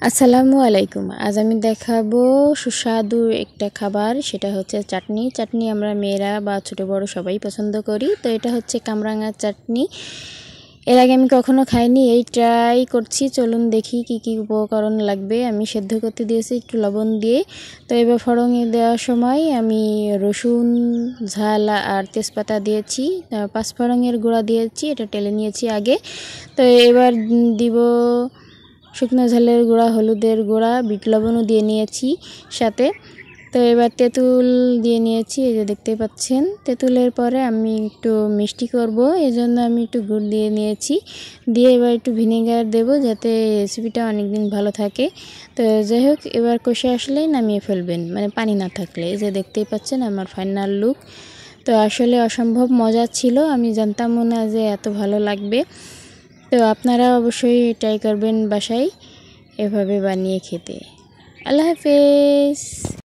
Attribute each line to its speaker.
Speaker 1: আসসালামু আলাইকুম। আজ আমি দেখাবো সুস্বাদু একটা খাবার, সেটা হচ্ছে চাটনি। চাটনি আমরা মেয়েরা বা ছোট বড় সবাই পছন্দ করি। তো এটা হচ্ছে কামরাঙার চাটনি। এর আগে আমি কখনো খাইনি, এই ট্রাই করছি। চলুন দেখি কি কি উপকরণ লাগবে। আমি সেদ্ধ করতে দিয়েছি একটু লবণ দিয়ে। তো এবার ফোড়নে দেওয়ার সময় আমি রসুন, ঝাল আর তেজপাতা দিয়েছি, পাঁচফোড়নের গুঁড়া দিয়েছি, এটা টেলে নিয়েছি আগে। তো এবার দিব শুকনো ঝালের গুঁড়া, হলুদের গুঁড়া, বিট লবণও দিয়ে নিয়েছি সাথে। তো এবার তেঁতুল দিয়ে নিয়েছি, এই যে দেখতে পাচ্ছেন। তেঁতুলের পরে আমি একটু মিষ্টি করব, এই জন্য আমি একটু গুড় দিয়ে নিয়েছি। দিয়ে এবার একটু ভিনেগার দেব, যাতে রেসিপিটা অনেক দিন ভালো থাকে। তো যাই হোক, এবার কষে আসলেই নামিয়ে ফেলবেন, মানে পানি না থাকলে। এই যে দেখতেই পাচ্ছেন আমার ফাইনাল লুক। তো আসলে অসম্ভব মজা ছিল, আমি জানতামও না যে এত ভালো লাগবে। তো আপনারা অবশ্যই ট্রাই করবেন বাসায় এভাবে বানিয়ে খেতে। আল্লাহ হাফেজ।